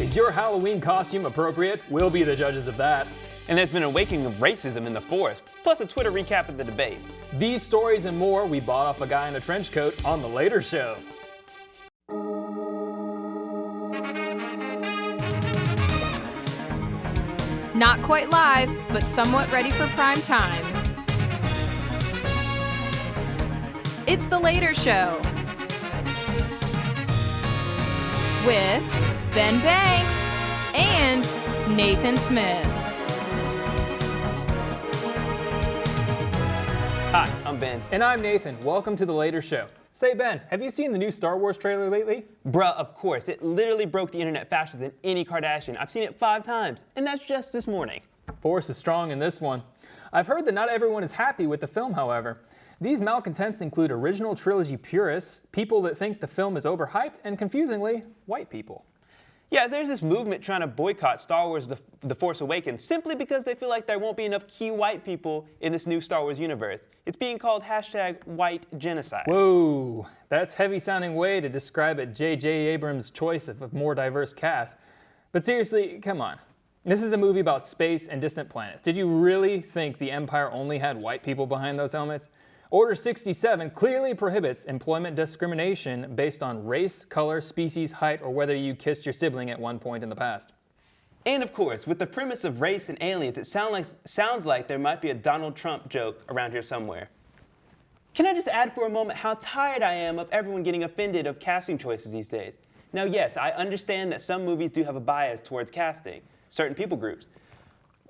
Is your Halloween costume appropriate? We'll be the judges of that. And there's been an awakening of racism in the Force, plus a Twitter recap of the debate. These stories and more we bought off a guy in a trench coat on The Later Show. Not quite live, but somewhat ready for prime time. It's The Later Show with Ben Banks and Nathan Smith. Hi, I'm Ben. And I'm Nathan. Welcome to The Later Show. Say, Ben, have you seen the new Star Wars trailer lately? Bruh, of course. It literally broke the internet faster than any Kardashian. I've seen it 5 times, and that's just this morning. Force is strong in this one. I've heard that not everyone is happy with the film, however. These malcontents include original trilogy purists, people that think the film is overhyped, and confusingly, white people. Yeah, there's this movement trying to boycott Star Wars The Force Awakens simply because they feel like there won't be enough key white people in this new Star Wars universe. It's being called #white genocide. Whoa, that's heavy-sounding way to describe it J.J. Abrams' choice of a more diverse cast. But seriously, come on. This is a movie about space and distant planets. Did you really think the Empire only had white people behind those helmets? Order 67 clearly prohibits employment discrimination based on race, color, species, height, or whether you kissed your sibling at one point in the past. And of course, with the premise of race and aliens, it sounds like there might be a Donald Trump joke around here somewhere. Can I just add for a moment how tired I am of everyone getting offended of casting choices these days? Now yes, I understand that some movies do have a bias towards casting certain people groups.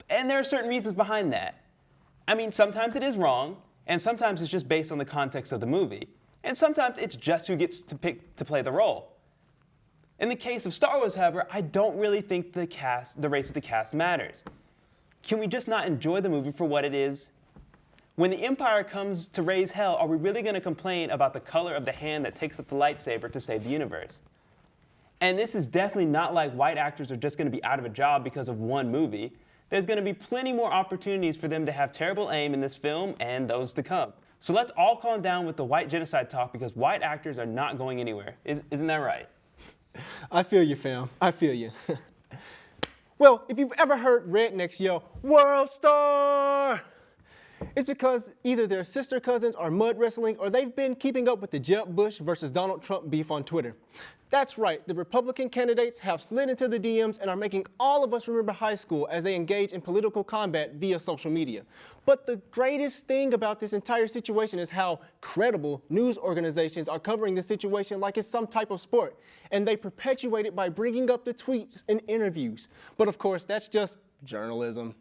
And there are certain reasons behind that. I mean, sometimes it is wrong, and sometimes it's just based on the context of the movie. And sometimes it's just who gets to pick to play the role. In the case of Star Wars, however, I don't really think the race of the cast matters. Can we just not enjoy the movie for what it is? When the Empire comes to raise hell, are we really going to complain about the color of the hand that takes up the lightsaber to save the universe? And this is definitely not like white actors are just going to be out of a job because of one movie. There's going to be plenty more opportunities for them to have terrible aim in this film and those to come. So let's all calm down with the white genocide talk because white actors are not going anywhere. Isn't that right? I feel you, fam. I feel you. Well, if you've ever heard rednecks yell, "World Star!" it's because either they're sister cousins or mud wrestling, or they've been keeping up with the Jeb Bush versus Donald Trump beef on Twitter. That's right, the Republican candidates have slid into the DMs and are making all of us remember high school as they engage in political combat via social media. But the greatest thing about this entire situation is how credible news organizations are covering the situation like it's some type of sport. And they perpetuate it by bringing up the tweets and interviews. But of course, that's just journalism.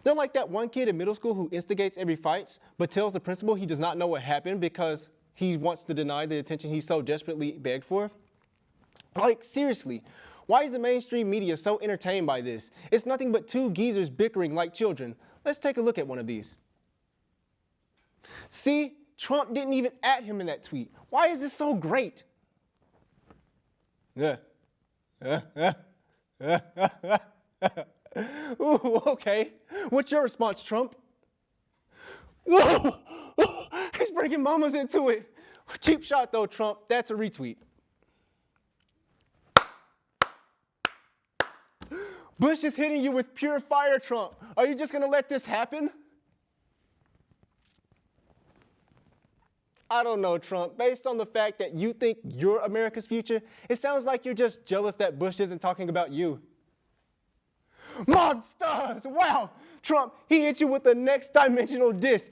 They're like that one kid in middle school who instigates every fight, but tells the principal he does not know what happened because he wants to deny the attention he so desperately begged for. Like, seriously, why is the mainstream media so entertained by this? It's nothing but two geezers bickering like children. Let's take a look at one of these. See, Trump didn't even at him in that tweet. Why is this so great? Ooh, okay. What's your response, Trump? Whoa! He's bringing mamas into it. Cheap shot though, Trump. That's a retweet. Bush is hitting you with pure fire, Trump. Are you just going to let this happen? I don't know, Trump. Based on the fact that you think you're America's future, it sounds like you're just jealous that Bush isn't talking about you. Monsters! Wow! Trump, he hit you with the next dimensional diss.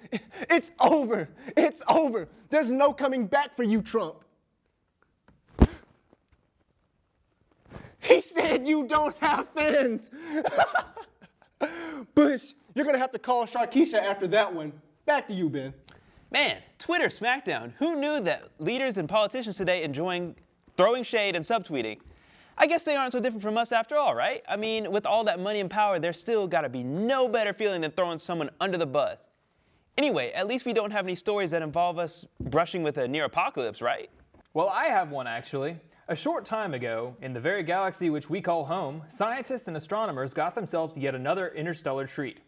It's over. It's over. There's no coming back for you, Trump. He said you don't have fans. Bush, you're going to have to call Sharkeisha after that one. Back to you, Ben. Man, Twitter smackdown. Who knew that leaders and politicians today enjoying throwing shade and subtweeting? I guess they aren't so different from us after all, right? I mean, with all that money and power, there's still got to be no better feeling than throwing someone under the bus. Anyway, at least we don't have any stories that involve us brushing with a near apocalypse, right? Well, I have one actually. A short time ago, in the very galaxy which we call home, scientists and astronomers got themselves yet another interstellar treat.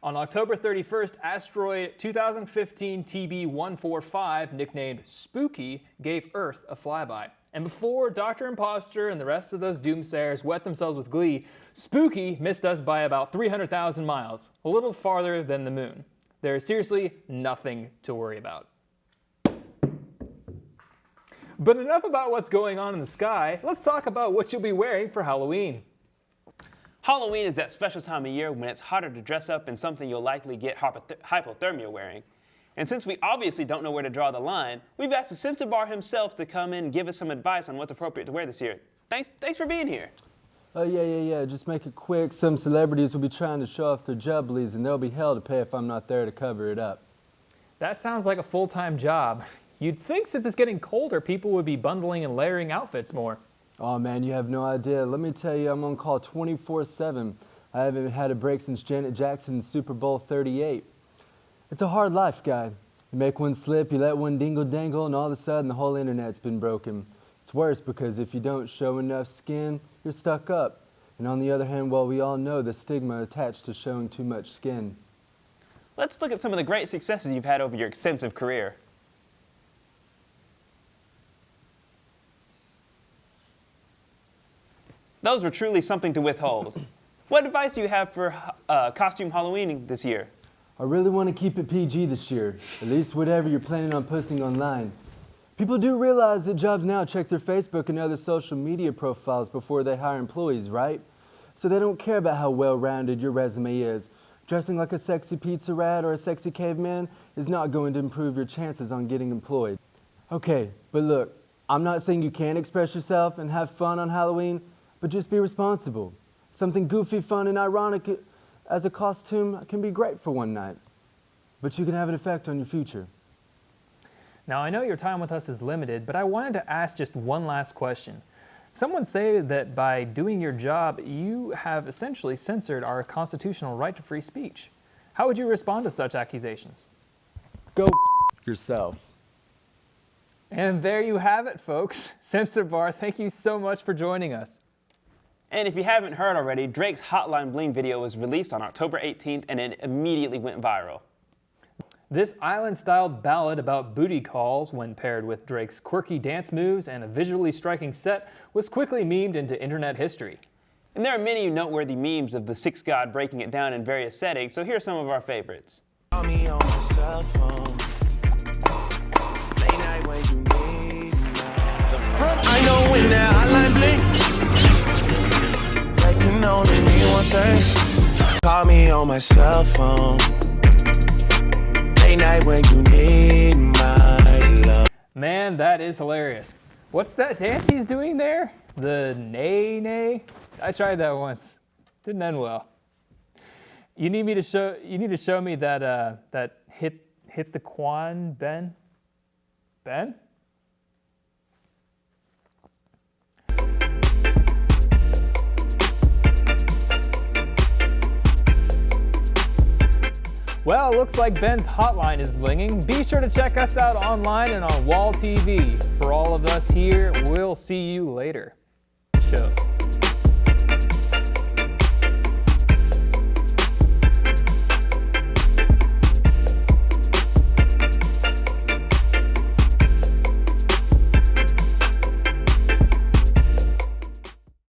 On October 31st, asteroid 2015 TB145, nicknamed Spooky, gave Earth a flyby. And before Dr. Imposter and the rest of those doomsayers wet themselves with glee, Spooky missed us by about 300,000 miles, a little farther than the moon. There is seriously nothing to worry about. But enough about what's going on in the sky. Let's talk about what you'll be wearing for Halloween. Halloween is that special time of year when it's harder to dress up in something you'll likely get hypothermia wearing. And since we obviously don't know where to draw the line, we've asked the censor bar himself to come in and give us some advice on what's appropriate to wear this year. Thanks for being here. Oh, yeah. Just make it quick. Some celebrities will be trying to show off their jubblies, and they'll be hell to pay if I'm not there to cover it up. That sounds like a full-time job. You'd think since it's getting colder, people would be bundling and layering outfits more. Oh, man, you have no idea. Let me tell you, I'm on call 24/7. I haven't had a break since Janet Jackson in Super Bowl 38. It's a hard life, guy. You make one slip, you let one dingle-dangle, and all of a sudden the whole internet's been broken. It's worse because if you don't show enough skin, you're stuck up. And on the other hand, well, we all know the stigma attached to showing too much skin. Let's look at some of the great successes you've had over your extensive career. Those were truly something to withhold. What advice do you have for costume Halloween this year? I really want to keep it PG this year, at least whatever you're planning on posting online. People do realize that jobs now check their Facebook and other social media profiles before they hire employees, right? So they don't care about how well-rounded your resume is. Dressing like a sexy pizza rat or a sexy caveman is not going to improve your chances on getting employed. Okay, but look, I'm not saying you can't express yourself and have fun on Halloween, but just be responsible. Something goofy, fun, and ironic as a costume can be great for one night, but you can have an effect on your future. Now, I know your time with us is limited, but I wanted to ask just one last question. Some would say that by doing your job, you have essentially censored our constitutional right to free speech. How would you respond to such accusations? Go yourself. And there you have it, folks. Censor Bar, thank you so much for joining us. And if you haven't heard already, Drake's Hotline Bling video was released on October 18th and it immediately went viral. This island-styled ballad about booty calls, when paired with Drake's quirky dance moves and a visually striking set, was quickly memed into internet history. And there are many noteworthy memes of the Sixth God breaking it down in various settings, so here are some of our favorites. Call me on my cell phone. Late night when you need me. I know when that hotline blink, that can only mean one thing. Call me on my cell phone. Late night when you need my love. Man, that is hilarious. What's that dance he's doing there? The nay? I tried that once. Didn't end well. You need to show me that that hit the quan, Ben? Ben? Well, it looks like Ben's hotline is blinging. Be sure to check us out online and on Wall TV. For all of us here, we'll see you later. Show.